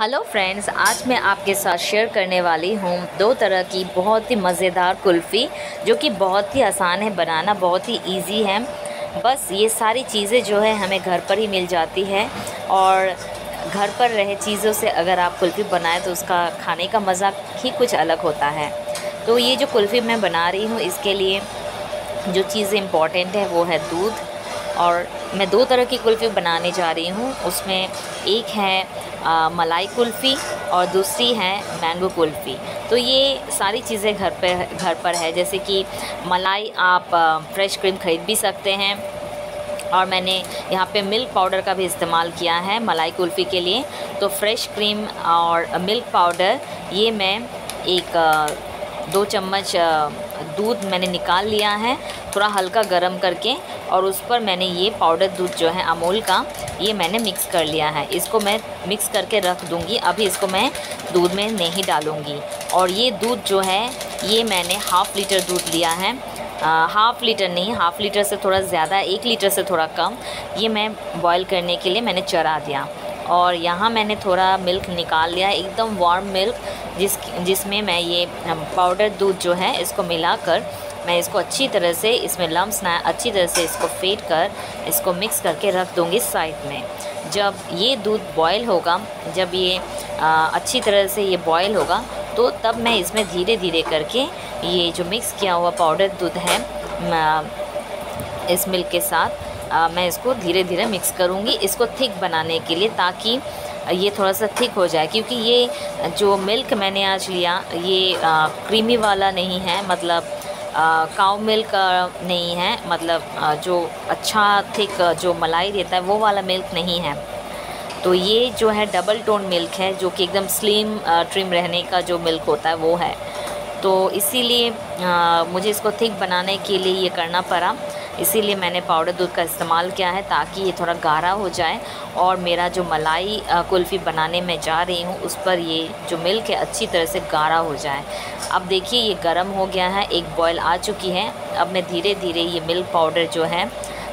Hello friends, आज मैं आपके साथ शेयर करने वाली हूँ दो तरह की बहुत ही मज़ेदार कुल्फ़ी, जो कि बहुत ही आसान है बनाना, बहुत ही इजी है। बस ये सारी चीज़ें जो है हमें घर पर ही मिल जाती है, और घर पर रहे चीज़ों से अगर आप कुल्फ़ी बनाएं तो उसका खाने का मज़ा ही कुछ अलग होता है। तो ये जो कुल्फ़ी मैं बना रही हूँ, इसके लिए जो चीज़ें इम्पॉर्टेंट है वो है दूध। और मैं दो तरह की कुल्फ़ी बनाने जा रही हूँ। उसमें एक है मलाई कुल्फ़ी और दूसरी है मैंगो कुल्फ़ी। तो ये सारी चीज़ें घर पर है। जैसे कि मलाई आप फ्रेश क्रीम ख़रीद भी सकते हैं, और मैंने यहाँ पे मिल्क पाउडर का भी इस्तेमाल किया है मलाई कुल्फ़ी के लिए। तो फ्रेश क्रीम और मिल्क पाउडर ये मैं एक 2 चम्मच दूध मैंने निकाल लिया है, थोड़ा हल्का गरम करके, और उस पर मैंने ये पाउडर दूध जो है अमूल का, ये मैंने मिक्स कर लिया है। इसको मैं मिक्स करके रख दूँगी, अभी इसको मैं दूध में नहीं डालूँगी। और ये दूध जो है ये मैंने हाफ़ लीटर दूध लिया है, हाफ़ लीटर नहीं, हाफ़ लीटर से थोड़ा ज़्यादा, 1 लीटर से थोड़ा कम। ये मैं बॉईल करने के लिए मैंने चढ़ा दिया। और यहाँ मैंने थोड़ा मिल्क निकाल लिया, एकदम वार्म मिल्क, जिसमें मैं ये पाउडर दूध जो है इसको मिलाकर मैं इसको अच्छी तरह से, इसमें लम्स ना, अच्छी तरह से इसको फेंट कर इसको मिक्स करके रख दूँगी साइड में। जब ये दूध बॉयल होगा, जब ये अच्छी तरह से ये बॉयल होगा, तो तब मैं इसमें धीरे धीरे करके ये जो मिक्स किया हुआ पाउडर दूध है इस मिल्क के साथ मैं इसको धीरे धीरे मिक्स करूँगी, इसको थिक बनाने के लिए, ताकि ये थोड़ा सा थिक हो जाए। क्योंकि ये जो मिल्क मैंने आज लिया ये क्रीमी वाला नहीं है, मतलब काऊ मिल्क नहीं है, मतलब जो अच्छा थिक जो मलाई देता है वो वाला मिल्क नहीं है। तो ये जो है डबल टोन मिल्क है, जो कि एकदम स्लिम ट्रिम रहने का जो मिल्क होता है वो है। तो इसीलिए मुझे इसको थिक बनाने के लिए ये करना पड़ा, इसीलिए मैंने पाउडर दूध का इस्तेमाल किया है, ताकि ये थोड़ा गाढ़ा हो जाए और मेरा जो मलाई कुल्फ़ी बनाने में जा रही हूँ उस पर ये जो मिल्क है अच्छी तरह से गाढ़ा हो जाए। अब देखिए ये गर्म हो गया है, एक बॉयल आ चुकी है। अब मैं धीरे धीरे ये मिल्क पाउडर जो है,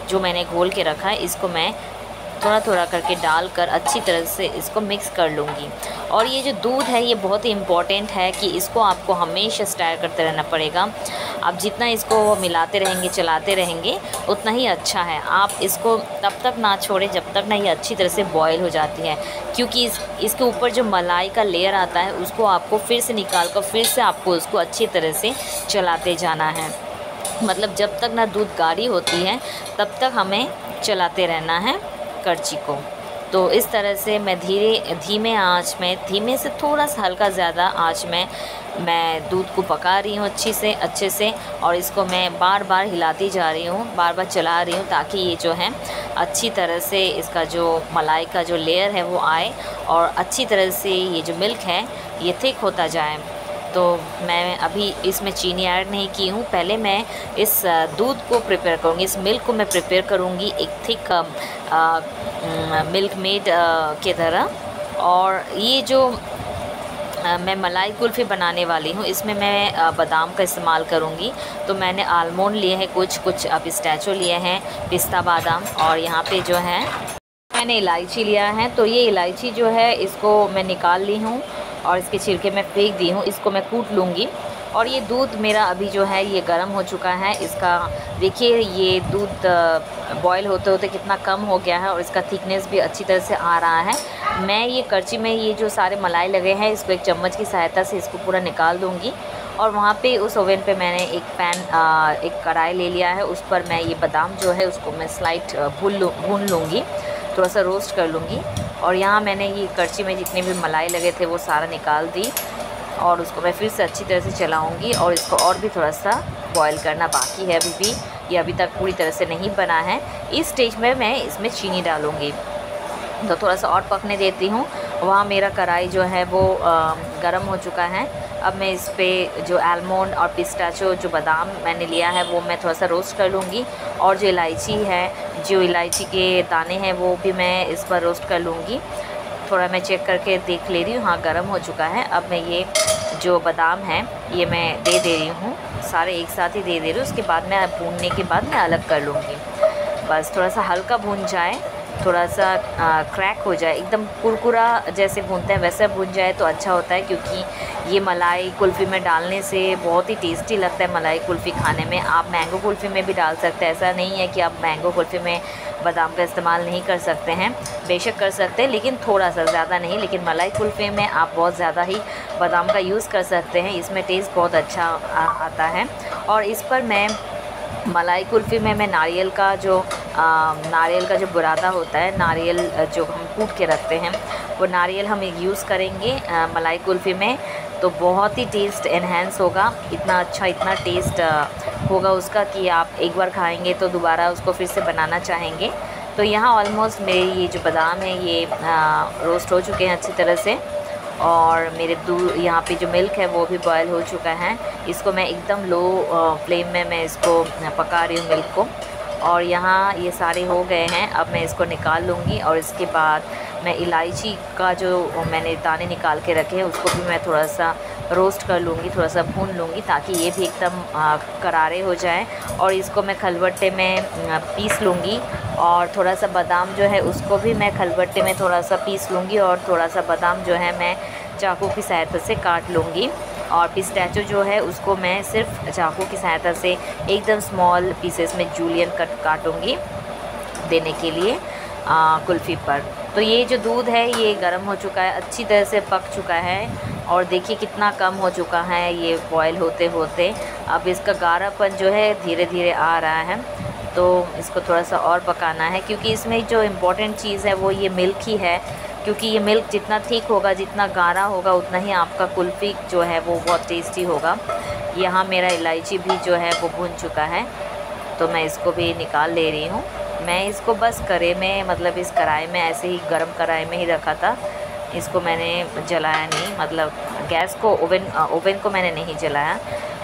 जो मैंने घोल के रखा है, इसको मैं थोड़ा थोड़ा करके डालकर अच्छी तरह से इसको मिक्स कर लूँगी। और ये जो दूध है ये बहुत ही इम्पॉर्टेंट है कि इसको आपको हमेशा स्टायर करते रहना पड़ेगा। आप जितना इसको मिलाते रहेंगे, चलाते रहेंगे, उतना ही अच्छा है। आप इसको तब तक ना छोड़ें जब तक ना ये अच्छी तरह से बॉयल हो जाती है, क्योंकि इसके ऊपर जो मलाई का लेयर आता है उसको आपको फिर से निकाल कर फिर से आपको उसको अच्छी तरह से चलाते जाना है। मतलब जब तक ना दूध गाढ़ी होती है तब तक हमें चलाते रहना है करछी को। तो इस तरह से मैं धीमे आंच में, धीमे से थोड़ा सा हल्का ज़्यादा आंच में मैं दूध को पका रही हूँ अच्छे से, और इसको मैं बार बार हिलाती जा रही हूँ, बार बार चला रही हूँ, ताकि ये जो है अच्छी तरह से इसका जो मलाई का जो लेयर है वो आए, और अच्छी तरह से ये जो मिल्क है ये थिक होता जाए। तो मैं अभी इसमें चीनी ऐड नहीं की हूँ, पहले मैं इस दूध को प्रिपेयर करूँगी, इस मिल्क को मैं प्रिपेयर करूँगी एक थिक मिल्क मेड के तरह। और ये जो मैं मलाई कुल्फ़ी बनाने वाली हूँ, इसमें मैं बादाम का इस्तेमाल करूँगी। तो मैंने आलमंड लिए हैं, कुछ पिस्ताचो लिए हैं, पिस्ता बादाम, और यहाँ पे जो है मैंने इलायची लिया है। तो ये इलायची जो है इसको मैं निकाल ली हूँ और इसके छिलके मैं फेंक दी हूँ, इसको मैं कूट लूँगी। और ये दूध मेरा अभी जो है ये गर्म हो चुका है। इसका देखिए ये दूध बॉयल होते होते कितना कम हो गया है, और इसका थिकनेस भी अच्छी तरह से आ रहा है। मैं ये करछी में ये जो सारे मलाई लगे हैं इसको एक चम्मच की सहायता से इसको पूरा निकाल दूँगी। और वहाँ पे उस ओवन पे मैंने एक कढ़ाई ले लिया है, उस पर मैं ये बादाम जो है उसको मैं स्लाइट भून लूँगी, थोड़ा सा रोस्ट कर लूँगी। और यहाँ मैंने ये करछी में जितने भी मलाई लगे थे वो सारा निकाल दी, और उसको मैं फिर से अच्छी तरह से चलाऊँगी। और इसको और भी थोड़ा सा बॉयल करना बाकी है अभी भी, ये अभी तक पूरी तरह से नहीं बना है। इस स्टेज में मैं इसमें चीनी डालूँगी, तो थोड़ा सा और पकने देती हूँ। वहाँ मेरा कढ़ाई जो है वो गर्म हो चुका है। अब मैं इस पे जो आलमंड और पिस्ताचो जो बादाम मैंने लिया है वो मैं थोड़ा सा रोस्ट कर लूँगी, और जो इलायची है, जो इलायची के दाने हैं वो भी मैं इस पर रोस्ट कर लूँगी। थोड़ा मैं चेक करके देख ले रही हूँ, हाँ गर्म हो चुका है। अब मैं ये जो बादाम है ये मैं दे रही हूँ, सारे एक साथ ही दे रही हूँ। उसके बाद मैं भूनने के बाद मैं अलग कर लूँगी, बस थोड़ा सा हल्का भून जाए थोड़ा सा क्रैक हो जाए, एकदम कुरकुरा जैसे भूनते हैं वैसा भून जाए तो अच्छा होता है, क्योंकि ये मलाई कुल्फ़ी में डालने से बहुत ही टेस्टी लगता है। मलाई कुल्फ़ी खाने में आप मैंगो कुल्फ़ी में भी डाल सकते हैं, ऐसा नहीं है कि आप मैंगो कुल्फ़ी में बादाम का इस्तेमाल नहीं कर सकते हैं, बेशक कर सकते हैं, लेकिन थोड़ा सा, ज़्यादा नहीं। लेकिन मलाई कुल्फ़ी में आप बहुत ज़्यादा ही बादाम का यूज़ कर सकते हैं, इसमें टेस्ट बहुत अच्छा आता है। और इस पर मैं मलाई कुल्फ़ी में मैं नारियल का जो बुरादा होता है, नारियल जो हम कूट के रखते हैं, वो नारियल हम यूज़ करेंगे मलाई कुल्फ़ी में, तो बहुत ही टेस्ट एनहेंस होगा। इतना अच्छा, इतना टेस्ट होगा उसका कि आप एक बार खाएंगे तो दोबारा उसको फिर से बनाना चाहेंगे। तो यहाँ ऑलमोस्ट मेरे ये जो बादाम है ये रोस्ट हो चुके हैं अच्छी तरह से, और मेरे दूध यहाँ पे जो मिल्क है वो भी बॉयल हो चुका है। इसको मैं एकदम लो फ्लेम में मैं इसको पका रही हूँ मिल्क को, और यहाँ ये सारे हो गए हैं। अब मैं इसको निकाल लूँगी, और इसके बाद मैं इलायची का जो मैंने दाने निकाल के रखे हैं उसको भी मैं थोड़ा सा रोस्ट कर लूँगी, थोड़ा सा भून लूँगी, ताकि ये भी एकदम करारे हो जाए। और इसको मैं खलबट्टे में पीस लूँगी, और थोड़ा सा बादाम जो है उसको भी मैं खलबट्टे में थोड़ा सा पीस लूँगी, और थोड़ा सा बादाम जो है मैं चाकू की सहायता से काट लूँगी। और पिस्ताचो जो है उसको मैं सिर्फ चाकू की सहायता से एकदम स्मॉल पीसेस में जूलियन कट काटूँगी देने के लिए कुल्फ़ी पर। तो ये जो दूध है ये गर्म हो चुका है, अच्छी तरह से पक चुका है, और देखिए कितना कम हो चुका है ये बॉयल होते होते। अब इसका गाढ़ापन जो है धीरे धीरे आ रहा है, तो इसको थोड़ा सा और पकाना है, क्योंकि इसमें जो इम्पोर्टेंट चीज़ है वो ये मिल्क ही है। क्योंकि ये मिल्क जितना थिक होगा, जितना गाढ़ा होगा, उतना ही आपका कुल्फ़ी जो है वो बहुत टेस्टी होगा। यहाँ मेरा इलायची भी जो है वो भून चुका है, तो मैं इसको भी निकाल ले रही हूँ। मैं इसको बस कढ़ाई में, मतलब इस कढ़ाई में ऐसे ही गरम कढ़ाई में ही रखा था, इसको मैंने जलाया नहीं, मतलब गैस को, ओवन को मैंने नहीं जलाया।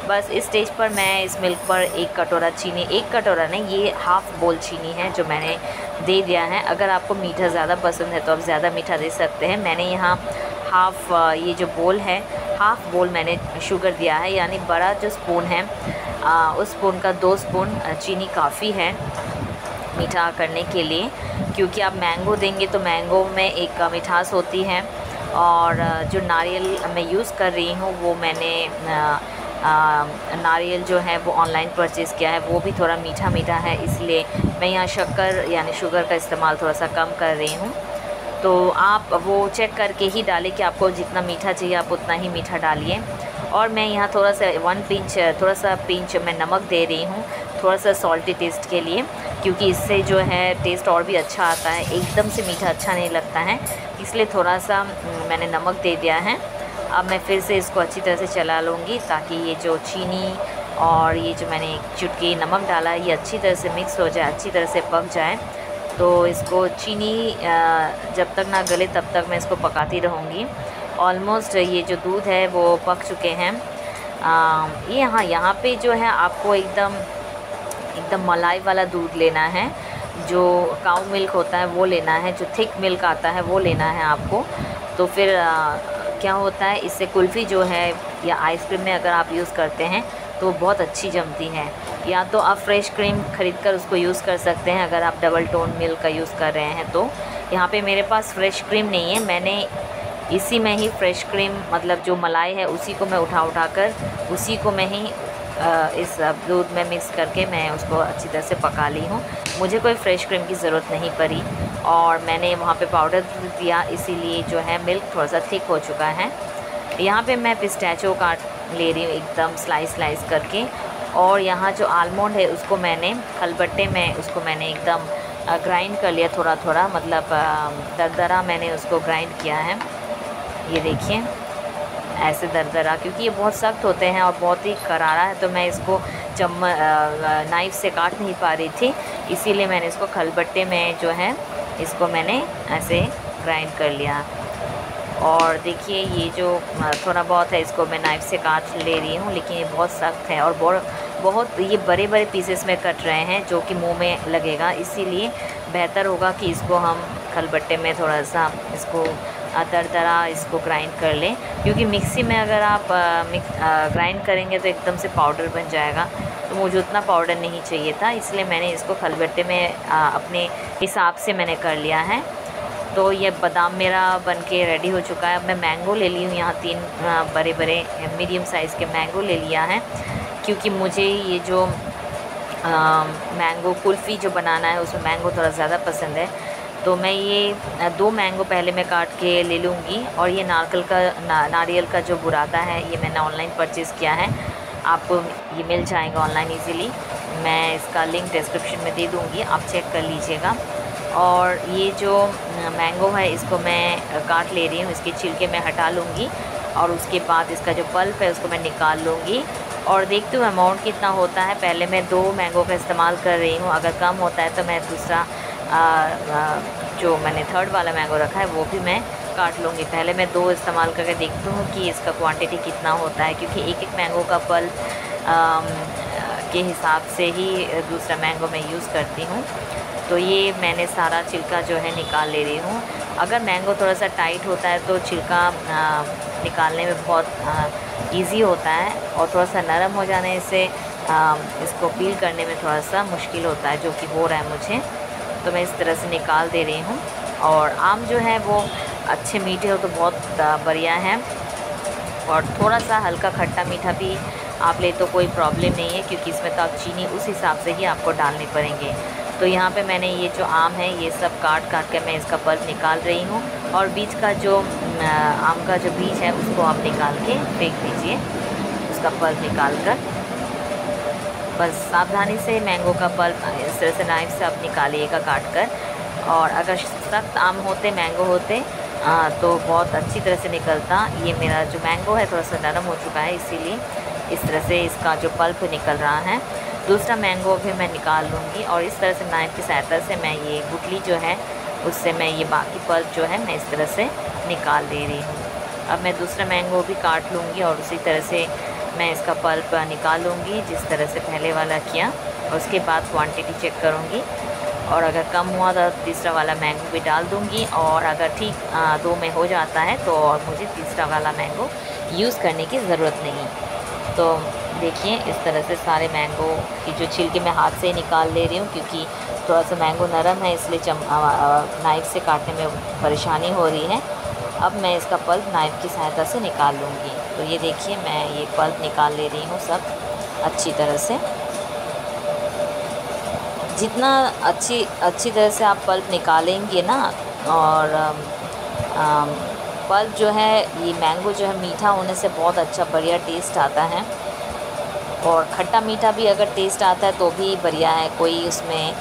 बस इस स्टेज पर मैं इस मिल्क पर 1 कटोरा चीनी, 1 कटोरा नहीं, ये हाफ़ बोल चीनी है जो मैंने दे दिया है। अगर आपको मीठा ज़्यादा पसंद है तो आप ज़्यादा मीठा दे सकते हैं। मैंने यहाँ हाफ़, ये जो बोल है, हाफ़ बोल मैंने शुगर दिया है, यानी बड़ा जो स्पून है उस स्पून का 2 स्पून चीनी काफ़ी है मीठा करने के लिए, क्योंकि आप मैंगो देंगे तो मैंगो में एक मिठास होती है। और जो नारियल मैं यूज़ कर रही हूँ वो मैंने नारियल जो है वो ऑनलाइन परचेज़ किया है, वो भी थोड़ा मीठा मीठा है, इसलिए मैं यहाँ शक्कर यानी शुगर का इस्तेमाल थोड़ा सा कम कर रही हूँ। तो आप वो चेक करके ही डालें कि आपको जितना मीठा चाहिए आप उतना ही मीठा डालिए। और मैं यहाँ थोड़ा सा 1 पिंच, थोड़ा सा पिंच मैं नमक दे रही हूँ, थोड़ा सा सॉल्टी टेस्ट के लिए, क्योंकि इससे जो है टेस्ट और भी अच्छा आता है, एकदम से मीठा अच्छा नहीं लगता है, इसलिए थोड़ा सा मैंने नमक दे दिया है। अब मैं फिर से इसको अच्छी तरह से चला लूँगी, ताकि ये जो चीनी और ये जो मैंने 1 चुटकी नमक डाला है ये अच्छी तरह से मिक्स हो जाए, अच्छी तरह से पक जाए। तो इसको चीनी जब तक ना गले तब तक मैं इसको पकाती रहूँगी। ऑलमोस्ट ये जो दूध है वो पक चुके हैं। ये यहाँ पे जो है आपको एकदम मलाई वाला दूध लेना है, जो काऊ मिल्क होता है वो लेना है, जो थिक मिल्क आता है वो लेना है आपको। तो फिर क्या होता है, इससे कुल्फ़ी जो है या आइसक्रीम में अगर आप यूज़ करते हैं तो बहुत अच्छी जमती है। या तो आप फ्रेश क्रीम ख़रीद कर उसको यूज़ कर सकते हैं, अगर आप डबल टोन मिल्क का यूज़ कर रहे हैं तो। यहाँ पे मेरे पास फ्रेश क्रीम नहीं है, मैंने इसी में ही फ्रेश क्रीम, मतलब जो मलाई है उसी को मैं उठा कर उसी को मैं ही इस दूध में मिक्स करके मैं उसको अच्छी तरह से पका ली हूँ। मुझे कोई फ्रेश क्रीम की ज़रूरत नहीं पड़ी, और मैंने वहाँ पे पाउडर दिया, इसीलिए जो है मिल्क थोड़ा सा थिक हो चुका है। यहाँ पे मैं पिस्ताचो काट ले रही हूँ एकदम स्लाइस करके, और यहाँ जो आलमंड है उसको मैंने खलबट्टे में उसको मैंने एकदम ग्राइंड कर लिया, थोड़ा मतलब दरदरा मैंने उसको ग्राइंड किया है। ये देखिए ऐसे दरदरा, क्योंकि ये बहुत सख्त होते हैं और बहुत ही करारा है, तो मैं इसको नाइफ़ से काट नहीं पा रही थी, इसीलिए मैंने इसको खलबट्टे में जो है इसको मैंने ऐसे ग्राइंड कर लिया। और देखिए ये जो थोड़ा बहुत है इसको मैं नाइफ़ से काट ले रही हूँ, लेकिन ये बहुत सख्त है और बहुत ये बड़े पीसेस में कट रहे हैं जो कि मुंह में लगेगा, इसीलिए बेहतर होगा कि इसको हम खलबट्टे में थोड़ा सा इसको दरदरा इसको ग्राइंड कर लें, क्योंकि मिक्सी में अगर आप ग्राइंड करेंगे तो एकदम से पाउडर बन जाएगा, तो तो मुझे उतना पाउडर नहीं चाहिए था, इसलिए मैंने इसको खलबट्टे में अपने हिसाब से मैंने कर लिया है। तो ये बादाम मेरा बनके रेडी हो चुका है। अब मैं मैंगो ले ली हूँ, यहाँ 3 बड़े बड़े मीडियम साइज़ के मैंगो ले लिया है, क्योंकि मुझे ये जो मैंगो कुल्फ़ी जो बनाना है उसमें मैंगो थोड़ा ज़्यादा पसंद है। तो मैं ये 2 मैंगो पहले मैं काट के ले लूँगी। और ये नारियल का जो बुरादा है ये मैंने ऑनलाइन परचेज़ किया है, आपको ये मिल जाएगा ऑनलाइन इजीली। मैं इसका लिंक डिस्क्रिप्शन में दे दूँगी, आप चेक कर लीजिएगा। और ये जो मैंगो है इसको मैं काट ले रही हूँ, इसके छिलके मैं हटा लूँगी और उसके बाद इसका जो पल्प है उसको मैं निकाल लूँगी। और देखती हूँ अमाउंट कितना होता है। पहले मैं 2 मैंगो का इस्तेमाल कर रही हूँ, अगर कम होता है तो मैं दूसरा जो मैंने 3rd वाला मैंगो रखा है वो भी मैं काट लूँगी। पहले मैं 2 इस्तेमाल करके देखती हूँ कि इसका क्वांटिटी कितना होता है, क्योंकि एक मैंगो का पल्प के हिसाब से ही दूसरा मैंगो मैं यूज़ करती हूँ। तो ये मैंने सारा छिलका जो है निकाल ले रही हूँ। अगर मैंगो थोड़ा सा टाइट होता है तो छिलका निकालने में बहुत इजी होता है, और थोड़ा सा नरम हो जाने से इसको पील करने में थोड़ा सा मुश्किल होता है, जो कि हो रहा है मुझे। तो मैं इस तरह से निकाल दे रही हूँ। और आम जो है वो अच्छे मीठे हो तो बहुत बढ़िया है, और थोड़ा सा हल्का खट्टा मीठा भी आप ले तो कोई प्रॉब्लम नहीं है, क्योंकि इसमें तो आप चीनी उस हिसाब से ही आपको डालने पड़ेंगे। तो यहाँ पे मैंने ये जो आम है ये सब काट के मैं इसका पल्प निकाल रही हूँ। और बीच का जो आम का जो बीज है उसको आप निकाल के फेंक दीजिए, उसका पल्प निकाल कर। बस सावधानी से मैंगो का पल्प इस तरह से नाइफ से आप निकालिएगा काट कर। और अगर सख्त आम होते, मैंगो होते तो बहुत अच्छी तरह से निकलता। ये मेरा जो मैंगो है थोड़ा सा नरम हो चुका है, इसीलिए इस तरह से इसका जो पल्प निकल रहा है। दूसरा मैंगो भी मैं निकाल लूँगी, और इस तरह से नाइफ़ की सहायता से मैं ये गुठली जो है उससे मैं ये बाकी पल्प जो है मैं इस तरह से निकाल दे रही हूँ। अब मैं दूसरा मैंगो भी काट लूँगी और उसी तरह से मैं इसका पल्प निकाल लूँगी, जिस तरह से पहले वाला किया। और उसके बाद क्वांटिटी चेक करूँगी, और अगर कम हुआ तो तीसरा वाला मैंगो भी डाल दूँगी। और अगर ठीक 2 में हो जाता है तो और मुझे तीसरा वाला मैंगो यूज़ करने की ज़रूरत नहीं। तो देखिए इस तरह से सारे मैंगो की जो छिलके मैं हाथ से ही निकाल ले रही हूँ, क्योंकि थोड़ा सा मैंगो नरम है, इसलिए नाइफ़ से काटने में परेशानी हो रही है। अब मैं इसका पल्प नाइफ़ की सहायता से निकाल लूँगी। तो ये देखिए मैं ये पल्प निकाल ले रही हूँ सब अच्छी तरह से। जितना अच्छी तरह से आप पल्प निकालेंगे ना, और पल्प जो है ये मैंगो जो है मीठा होने से बहुत अच्छा बढ़िया टेस्ट आता है, और खट्टा मीठा भी अगर टेस्ट आता है तो भी बढ़िया है, कोई उसमें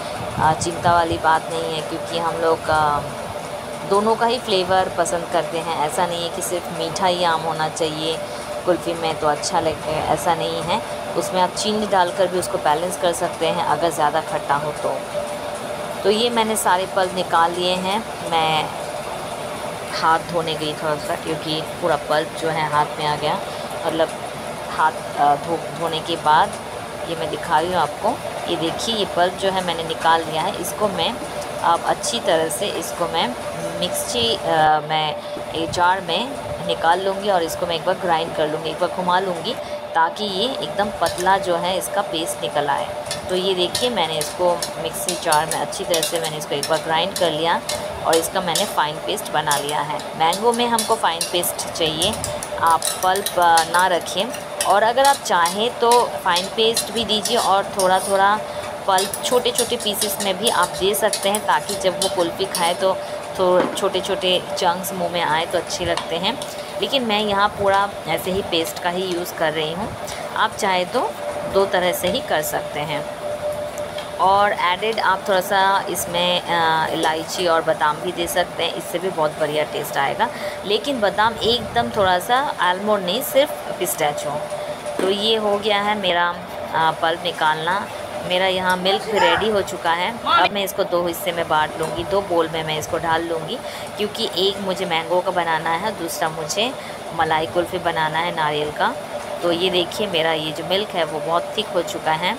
चिंता वाली बात नहीं है, क्योंकि हम लोग दोनों का ही फ्लेवर पसंद करते हैं। ऐसा नहीं है कि सिर्फ मीठा ही आम होना चाहिए कुल्फ़ी में तो अच्छा लगे, ऐसा नहीं है। उसमें आप चीनी डालकर भी उसको बैलेंस कर सकते हैं अगर ज़्यादा खट्टा हो तो ये मैंने सारे पल्प निकाल लिए हैं। मैं हाथ धोने गई थोड़ा सा, क्योंकि पूरा पल्प जो है हाथ में आ गया। मतलब हाथ धोने के बाद ये मैं दिखा रही हूँ आपको। ये देखिए ये पल्प जो है मैंने निकाल लिया है। इसको मैं अब अच्छी तरह से इसको मैं मैं एक जार में निकाल लूँगी, और इसको मैं एक बार ग्राइंड कर लूँगी, एक बार घुमा लूँगी, ताकि ये एकदम पतला जो है इसका पेस्ट निकल आए। तो ये देखिए मैंने इसको मिक्सी जार में अच्छी तरह से मैंने इसको एक बार ग्राइंड कर लिया, और इसका मैंने फ़ाइन पेस्ट बना लिया है। मैंगो में हमको फ़ाइन पेस्ट चाहिए, आप पल्प ना रखें। और अगर आप चाहें तो फ़ाइन पेस्ट भी दीजिए, और थोड़ा थोड़ा पल्प छोटे छोटे पीसेस में भी आप दे सकते हैं, ताकि जब वो कुल्फ़ी खाए तो छोटे छोटे चंक्स मुंह में आए तो अच्छे लगते हैं। लेकिन मैं यहाँ पूरा ऐसे ही पेस्ट का ही यूज़ कर रही हूँ। आप चाहे तो 2 तरह से ही कर सकते हैं। और एडेड आप थोड़ा सा इसमें इलायची और बादाम भी दे सकते हैं, इससे भी बहुत बढ़िया टेस्ट आएगा। लेकिन बादाम एकदम थोड़ा सा आलमंड नहीं, सिर्फ पिस्ताचियो। तो ये हो गया है मेरा पल्प निकालना। मेरा यहाँ मिल्क भी रेडी हो चुका है। अब मैं इसको 2 हिस्से में बांट लूँगी, 2 बोल में मैं इसको डाल लूँगी, क्योंकि एक मुझे मैंगो का बनाना है, दूसरा मुझे मलाई कुल्फ़ी बनाना है नारियल का। तो ये देखिए मेरा ये जो मिल्क है वो बहुत थिक हो चुका है।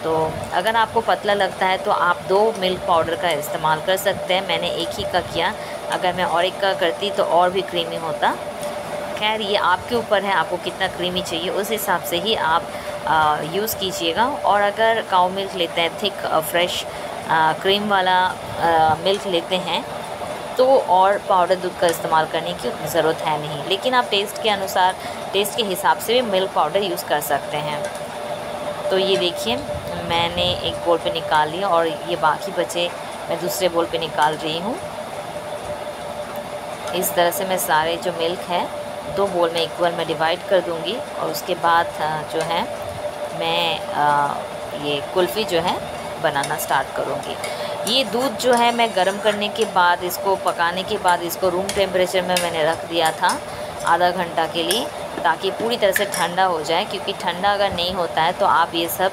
तो अगर आपको पतला लगता है तो आप 2 मिल्क पाउडर का इस्तेमाल कर सकते हैं। मैंने एक ही का किया, अगर मैं और एक का करती तो और भी क्रीमी होता। खैर ये आपके ऊपर है, आपको कितना क्रीमी चाहिए उस हिसाब से ही आप यूज़ कीजिएगा। और अगर काऊ मिल्क लेते हैं, थिक फ्रेश क्रीम वाला मिल्क लेते हैं, तो और पाउडर दूध का इस्तेमाल करने की ज़रूरत है नहीं। लेकिन आप टेस्ट के अनुसार, टेस्ट के हिसाब से भी मिल्क पाउडर यूज़ कर सकते हैं। तो ये देखिए, मैंने एक बोल पे निकाल लिया और ये बाकी बचे मैं दूसरे बोल पे निकाल रही हूँ। इस तरह से मैं सारे जो मिल्क है 2 बोल में इक्वल में डिवाइड कर दूँगी। और उसके बाद जो है मैं ये कुल्फ़ी जो है बनाना स्टार्ट करूँगी। ये दूध जो है मैं गर्म करने के बाद, इसको पकाने के बाद, इसको रूम टेम्परेचर में मैंने रख दिया था आधा घंटा के लिए, ताकि पूरी तरह से ठंडा हो जाए। क्योंकि ठंडा अगर नहीं होता है तो आप ये सब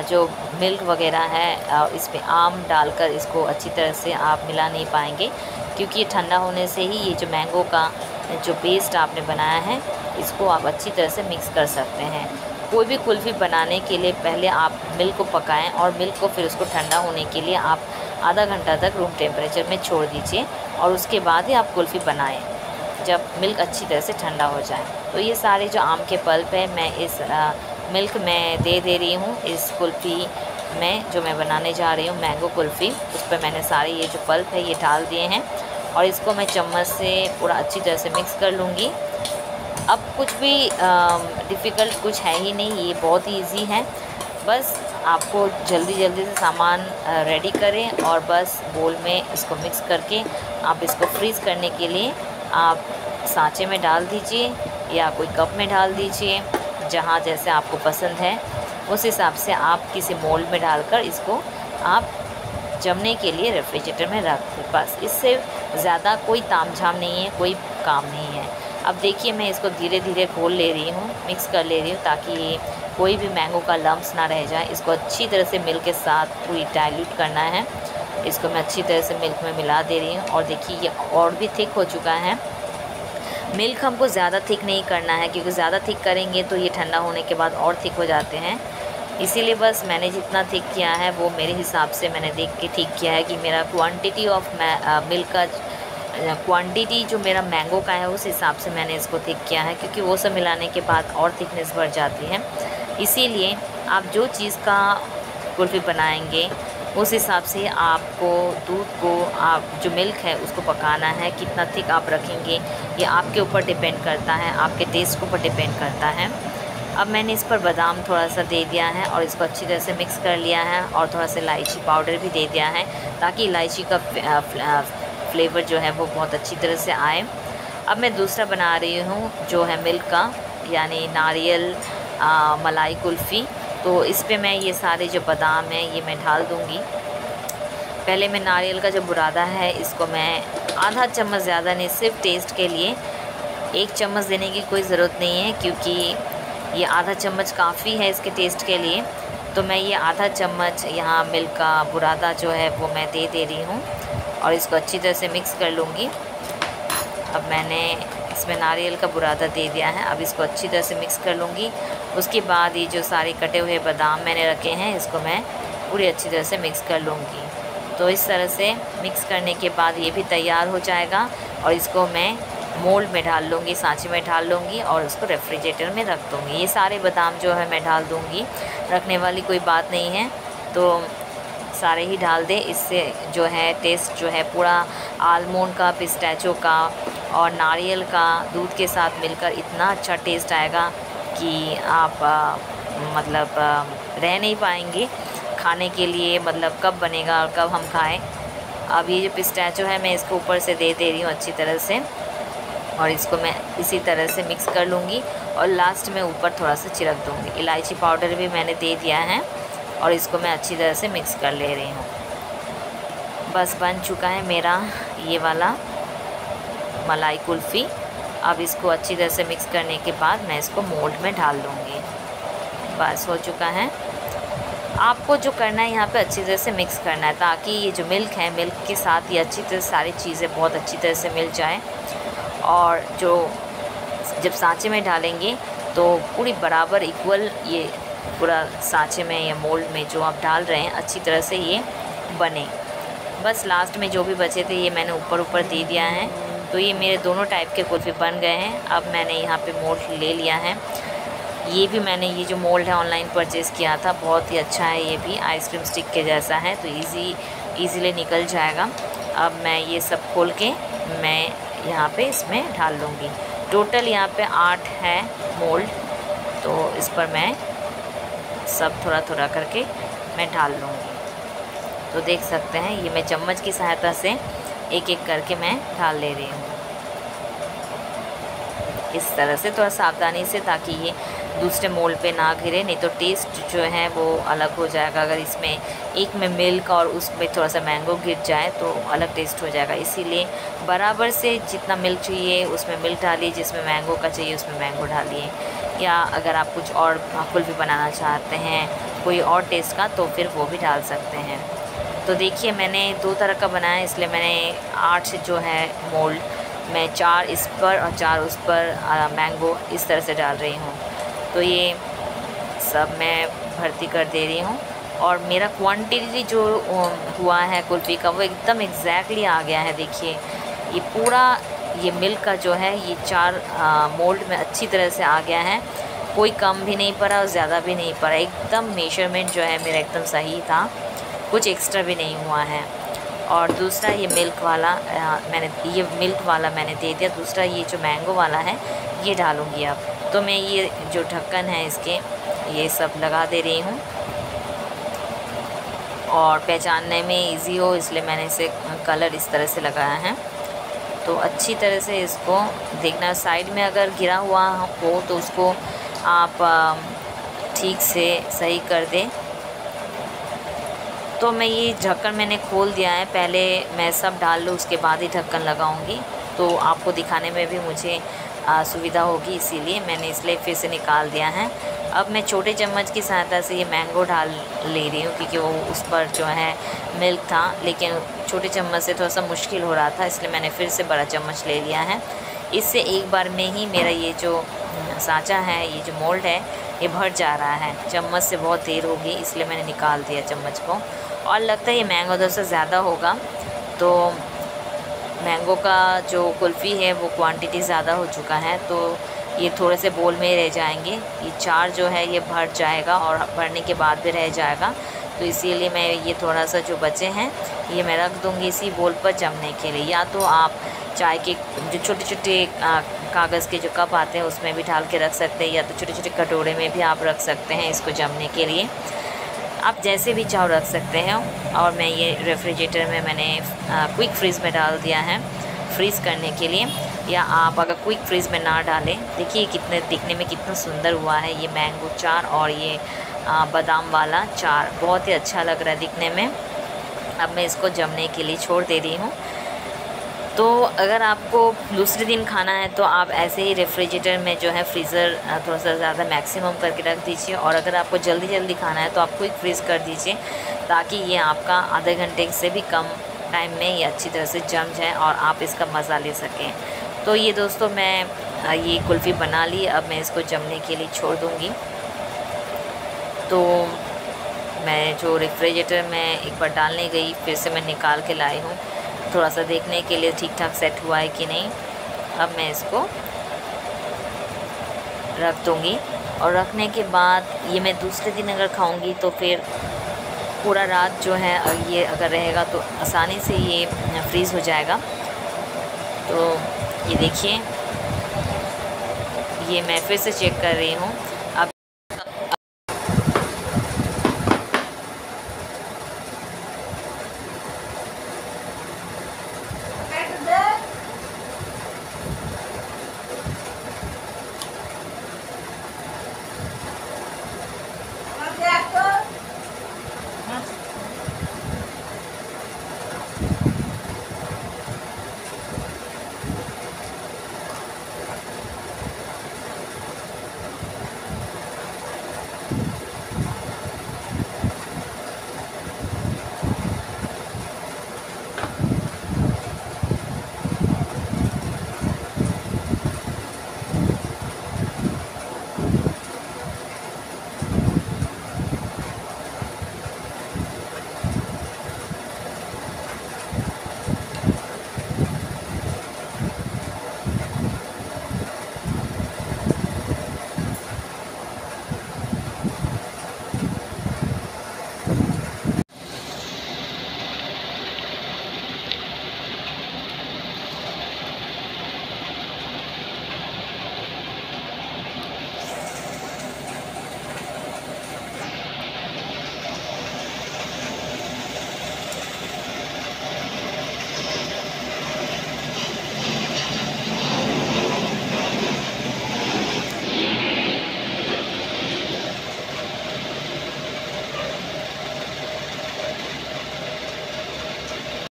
जो मिल्क वगैरह है इस पे आम डालकर इसको अच्छी तरह से आप मिला नहीं पाएंगे। क्योंकि ये ठंडा होने से ही ये जो मैंगो का जो पेस्ट आपने बनाया है, इसको आप अच्छी तरह से मिक्स कर सकते हैं। कोई भी कुल्फ़ी बनाने के लिए पहले आप मिल्क को पकाएं और मिल्क को फिर उसको ठंडा होने के लिए आप आधा घंटा तक रूम टेम्परेचर में छोड़ दीजिए। और उसके बाद ही आप कुल्फ़ी बनाएं, जब मिल्क अच्छी तरह से ठंडा हो जाए। तो ये सारे जो आम के पल्प है मैं इस मिल्क में दे रही हूँ। इस कुल्फ़ी में जो मैं बनाने जा रही हूँ मैंगो कुल्फ़ी, उस पर मैंने सारे ये जो पल्प है ये डाल दिए हैं। और इसको मैं चम्मच से पूरा अच्छी तरह से मिक्स कर लूँगी। अब कुछ भी डिफ़िकल्ट कुछ है ही नहीं, ये बहुत ही ईजी है। बस आपको जल्दी जल्दी से सामान रेडी करें और बस बोल में इसको मिक्स करके आप इसको फ्रीज़ करने के लिए आप सांचे में डाल दीजिए या कोई कप में डाल दीजिए, जहाँ जैसे आपको पसंद है उस हिसाब से आप किसी मोल्ड में डालकर इसको आप जमने के लिए रेफ्रिजरेटर में रख दें। बस इससे ज़्यादा कोई तामझाम नहीं है, कोई काम नहीं है। अब देखिए, मैं इसको धीरे धीरे घोल ले रही हूँ, मिक्स कर ले रही हूँ, ताकि कोई भी मैंगो का लम्स ना रह जाए। इसको अच्छी तरह से मिल्क के साथ पूरी डाइल्यूट करना है। इसको मैं अच्छी तरह से मिल्क में मिला दे रही हूँ। और देखिए, ये और भी थिक हो चुका है। मिल्क हमको ज़्यादा थिक नहीं करना है, क्योंकि ज़्यादा थिक करेंगे तो ये ठंडा होने के बाद और थिक हो जाते हैं। इसीलिए बस मैंने जितना थिक किया है वो मेरे हिसाब से मैंने देख के ठीक किया है कि मेरा क्वांटिटी ऑफ मिल्क का क्वांटिटी जो मेरा मैंगो का है उस हिसाब से मैंने इसको थिक किया है। क्योंकि वो सब मिलाने के बाद और थिकनेस बढ़ जाती है। इसीलिए आप जो चीज़ का कुल्फ़ी बनाएंगे उस हिसाब से आपको दूध को, आप जो मिल्क है उसको पकाना है। कितना थिक आप रखेंगे ये आपके ऊपर डिपेंड करता है, आपके टेस्ट के ऊपर डिपेंड करता है। अब मैंने इस पर बादाम थोड़ा सा दे दिया है और इसको अच्छी तरह से मिक्स कर लिया है। और थोड़ा सा इलायची पाउडर भी दे दिया है, ताकि इलायची का फ्लेवर जो है वो बहुत अच्छी तरह से आए। अब मैं दूसरा बना रही हूँ जो है मिल्क का, यानी नारियल मलाई कुल्फ़ी। तो इस पे मैं ये सारे जो बादाम हैं ये मैं डाल दूँगी। पहले मैं नारियल का जो बुरादा है इसको मैं आधा चम्मच, ज़्यादा नहीं, सिर्फ टेस्ट के लिए 1 चम्मच देने की कोई ज़रूरत नहीं है, क्योंकि ये आधा चम्मच काफ़ी है इसके टेस्ट के लिए। तो मैं ये आधा चम्मच यहाँ मिल्क का बुरादा जो है वो मैं दे रही हूँ और इसको अच्छी तरह से मिक्स कर लूँगी। अब मैंने इसमें नारियल का बुरादा दे दिया है। अब इसको अच्छी तरह से मिक्स कर लूँगी। उसके बाद ये जो सारे कटे हुए बादाम मैंने रखे हैं इसको मैं पूरी अच्छी तरह से मिक्स कर लूँगी। तो इस तरह से मिक्स करने के बाद ये भी तैयार हो जाएगा और इसको मैं मोल्ड में डाल लूँगी, सांचे में डाल लूँगी और उसको रेफ्रिजरेटर में रख दूँगी। ये सारे बादाम जो है मैं डाल दूँगी, रखने वाली कोई बात नहीं है, तो सारे ही डाल दें। इससे जो है टेस्ट जो है पूरा आलमंड का, पिस्ताचियो का और नारियल का दूध के साथ मिलकर इतना अच्छा टेस्ट आएगा कि आप मतलब रह नहीं पाएंगे खाने के लिए, मतलब कब बनेगा और कब हम खाएं। अब ये जो पिस्ताचियो है मैं इसको ऊपर से दे रही हूँ अच्छी तरह से और इसको मैं इसी तरह से मिक्स कर लूँगी और लास्ट में ऊपर थोड़ा सा छिड़क दूँगी। इलायची पाउडर भी मैंने दे दिया है और इसको मैं अच्छी तरह से मिक्स कर ले रही हूँ। बस बन चुका है मेरा ये वाला मलाई कुल्फ़ी। अब इसको अच्छी तरह से मिक्स करने के बाद मैं इसको मोल्ड में डाल दूँगी। बस हो चुका है। आपको जो करना है यहाँ पे अच्छी तरह से मिक्स करना है, ताकि ये जो मिल्क है, मिल्क के साथ ये अच्छी तरह सारी चीज़ें बहुत अच्छी तरह से मिल जाए। और जो जब सांचे में डालेंगे तो पूरी बराबर इक्वल ये पूरा सांचे में या मोल्ड में जो आप डाल रहे हैं अच्छी तरह से ये बने। बस लास्ट में जो भी बचे थे ये मैंने ऊपर दे दिया है। तो ये मेरे दोनों टाइप के कुल्फ़ी बन गए हैं। अब मैंने यहाँ पे मोल्ड ले लिया है। ये भी मैंने ये जो मोल्ड है ऑनलाइन परचेज़ किया था, बहुत ही अच्छा है। ये भी आइसक्रीम स्टिक के जैसा है, तो ईज़िली निकल जाएगा। अब मैं ये सब खोल के मैं यहाँ पे इसमें डाल लूँगी। टोटल यहाँ पे 8 है मोल्ड, तो इस पर मैं सब थोड़ा थोड़ा करके मैं डाल लूँगी। तो देख सकते हैं ये मैं चम्मच की सहायता से एक एक करके मैं डाल ले रही हूँ, इस तरह से थोड़ा सावधानी से, ताकि ये दूसरे मोल्ड पे ना गिरे, नहीं तो टेस्ट जो है वो अलग हो जाएगा। अगर इसमें एक में मिल्क और उसमें थोड़ा सा मैंगो गिर जाए तो अलग टेस्ट हो जाएगा। इसीलिए बराबर से जितना मिल्क चाहिए उसमें मिल्क डालिए, जिसमें मैंगो का चाहिए उसमें मैंगो डालिए। या अगर आप कुछ और कुल्फ़ी बनाना चाहते हैं कोई और टेस्ट का, तो फिर वो भी डाल सकते हैं। तो देखिए मैंने 2 तरह का बनाया, इसलिए मैंने 8 जो है मोल्ड, मैं 4 इस पर और 4 उस पर मैंगो इस तरह से डाल रही हूँ। तो ये सब मैं भर्ती कर दे रही हूँ, और मेरा क्वांटिटी जो हुआ है कुल्फ़ी का वो एकदम एग्जैक्टली आ गया है। देखिए ये पूरा ये मिल्क का जो है ये 4 मोल्ड में अच्छी तरह से आ गया है, कोई कम भी नहीं पड़ा और ज़्यादा भी नहीं पड़ा, एकदम मेजरमेंट जो है मेरा एकदम सही था, कुछ एक्स्ट्रा भी नहीं हुआ है। और दूसरा ये मिल्क वाला मैंने दे दिया। दूसरा ये जो मैंगो वाला है ये डालूँगी अब। तो मैं ये जो ढक्कन है इसके ये सब लगा दे रही हूँ, और पहचानने में इजी हो इसलिए मैंने इसे कलर इस तरह से लगाया है। तो अच्छी तरह से इसको देखना, साइड में अगर गिरा हुआ हो तो उसको आप ठीक से सही कर दें। तो मैं ये ढक्कन मैंने खोल दिया है, पहले मैं सब डाल लूँ उसके बाद ही ढक्कन लगाऊंगी, तो आपको दिखाने में भी मुझे सुविधा होगी, इसीलिए मैंने इसलिए फिर से निकाल दिया है। अब मैं छोटे चम्मच की सहायता से ये मैंगो डाल ले रही हूँ, क्योंकि वो उस पर जो है मिल्क था, लेकिन छोटे चम्मच से थोड़ा सा मुश्किल हो रहा था, इसलिए मैंने फिर से बड़ा चम्मच ले लिया है। इससे एक बार में ही मेरा ये जो सांचा है, ये जो मोल्ड है, ये भर जा रहा है। चम्मच से बहुत देर होगी इसलिए मैंने निकाल दिया चम्मच को। और लगता है ये मैंगो थोड़ा सा ज़्यादा होगा, तो मैंगो का जो कुल्फ़ी है वो क्वांटिटी ज़्यादा हो चुका है, तो ये थोड़े से बोल में ही रह जाएंगे। ये 4 जो है ये भर जाएगा और भरने के बाद भी रह जाएगा, तो इसीलिए मैं ये थोड़ा सा जो बचे हैं ये मैं रख दूँगी इसी बोल पर जमने के लिए। या तो आप चाय के जो छोटे छोटे कागज़ के जो कप आते हैं उसमें भी डाल के रख सकते हैं, या तो छोटे छोटे कटोरे में भी आप रख सकते हैं इसको जमने के लिए। आप जैसे भी चाहो रख सकते हैं। और मैं ये रेफ्रिजरेटर में मैंने क्विक फ्रीज़ में डाल दिया है फ्रीज़ करने के लिए। या आप अगर क्विक फ्रीज़ में ना डालें, देखिए कितने दिखने में कितना सुंदर हुआ है ये मैंगो 4 और ये बादाम वाला 4, बहुत ही अच्छा लग रहा है दिखने में। अब मैं इसको जमने के लिए छोड़ दे रही हूँ। तो अगर आपको दूसरे दिन खाना है तो आप ऐसे ही रेफ्रिजरेटर में जो है फ्रीज़र थोड़ा सा ज़्यादा मैक्सिमम करके रख दीजिए, और अगर आपको जल्दी जल्दी खाना है तो आप क्विक फ्रीज़ कर दीजिए, ताकि ये आपका आधे घंटे से भी कम टाइम में ये अच्छी तरह से जम जाए और आप इसका मज़ा ले सकें। तो ये दोस्तों मैं ये कुल्फ़ी बना ली, अब मैं इसको जमने के लिए छोड़ दूँगी। तो मैं जो रेफ्रिजरेटर में एक बार डालने गई, फिर से मैं निकाल के लाई हूँ थोड़ा सा देखने के लिए ठीक ठाक सेट हुआ है कि नहीं। अब मैं इसको रख दूँगी, और रखने के बाद ये मैं दूसरे दिन अगर खाऊँगी तो फिर पूरा रात जो है ये अगर रहेगा तो आसानी से ये फ्रीज़ हो जाएगा। तो ये देखिए, ये मैं फिर से चेक कर रही हूँ